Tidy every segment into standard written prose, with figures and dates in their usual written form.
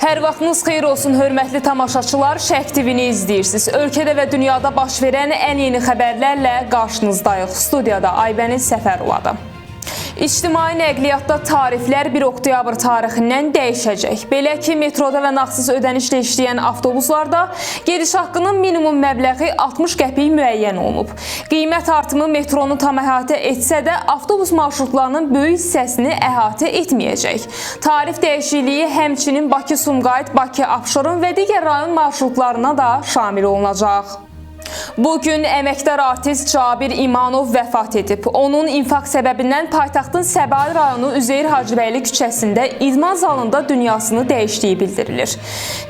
Hər vaxtınız xeyir olsun, hörmətli tamaşaçılar. Şərq TV-ni izləyirsiniz. Ölkədə və dünyada baş verən ən yeni xəbərlərlə qarşınızdayıq. Studiyada Aybəniz Səfərovadır. İctimai nəqliyyatda tariflər 1 oktyabr tarixindən dəyişəcək. Belə ki, metroda və nağdsız ödənişlə işləyən avtobuslarda gediş haqqının minimum məbləği 60 qəpik müəyyən olunub. Qiymət artımı metronu tam əhatə etsə də, avtobus marşrutlarının böyük hissəsini əhatə etməyəcək. Tarif dəyişikliyi həmçinin Bakı-Sumqayıt, Bakı-Abşeron və digər rayon marşrutlarına da şamil olunacaq. Bugün əməkdar artist Cabir İmanov vəfat edib. Onun infarkt səbəbindən paytaxtın Səbail rayonu Üzeyir Hacıbəyli küçəsində idman zalında dünyasını dəyişdiyi bildirilir.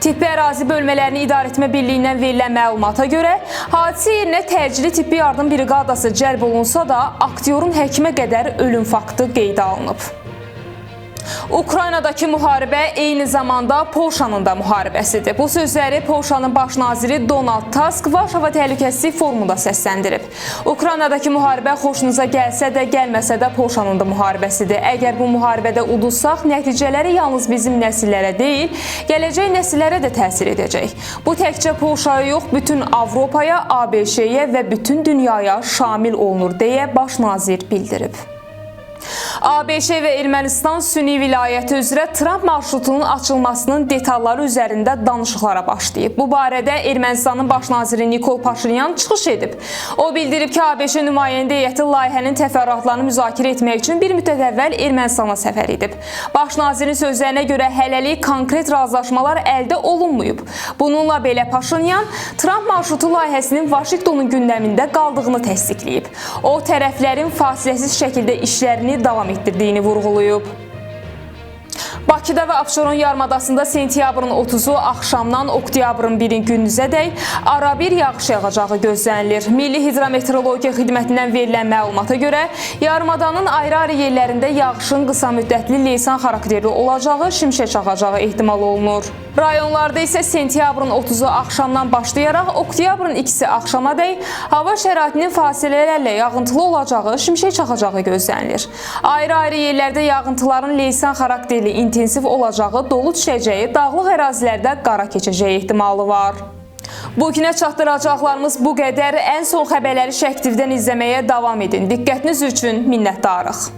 Tibbi ərazi bölmələrini idarəetmə birliyindən verilən məlumata görə, hadisə yerinə təcili tibbi yardım briqadası cəlb olunsa da, aktyorun həkimə qədər ölüm faktı qeydə alınıb. Ukraynadakı müharibə eyni zamanda Polşanın da müharibəsidir. Bu sözləri Polşanın baş naziri Donald Tusk Varşava Təhlükəsizlik Forumunda səsləndirib. Ukraynadakı müharibə xoşunuza gəlsə də, gəlməsə də Polşanın da müharibəsidir. Əgər bu müharibədə udursaq, nəticələri yalnız bizim nəsillərə deyil, gələcək nəsillərə də təsir edəcək. Bu təkcə Polşaya yox, bütün Avropaya, ABŞ-yə və bütün dünyaya şamil olunur, deyə baş nazir bildirib. ABŞ və Ermənistan Süni vilayəti üzrə Tramp marşrutunun açılmasının detalları üzərində danışıqlara başlayıb. Bu barədə Ermənistanın baş naziri Nikol Paşinyan çıxış edib. O bildirib ki, ABŞ nümayəndə heyəti layihənin təfərrüatlarını müzakirə etmək üçün bir müddət əvvəl Ermənistana səfər edib. Baş nazirin sözlərinə görə hələlik konkret razılaşmalar əldə olunmayıb. Bununla belə Paşinyan Tramp marşrutu layihəsinin Vaşinqtonun gündəmində qaldığını təsdiqləyib. O, tərəflərin fasiləsiz şəkildə işlərini davam etdirdiyini vurğulayıb. Bakıda və Abşeron yarımadasında sentyabrın 30-u axşamdan oktyabrın 1-in gündüzədək arabir yağış yağacağı gözlənilir. Milli Hidrometeorologiya Xidmətindən verilən məlumata görə, yarımadanın ayrı-ayrı yerlərində yağışın qısa müddətli leysan xarakterli olacağı, şimşək çaxacağı ehtimal olunur. Rayonlarda isə sentyabrın 30-u axşamdan başlayaraq oktyabrın 2-si axşamadək hava şəraitinin fasilələrlə yağıntılı olacağı, şimşək çaxacağı gözlənilir. Ayrı-ayrı yerlərdə yağıntıların leysan xarakterli intensiv olacağı, dolu düşəcəyi, dağlıq ərazilərdə qara keçəcəyi ehtimalı var. Bugünə çatdıracaqlarımız bu qədər. Ən son xəbərləri Şərq TV-dən izləməyə davam edin. Diqqətiniz üçün minnətdarıq.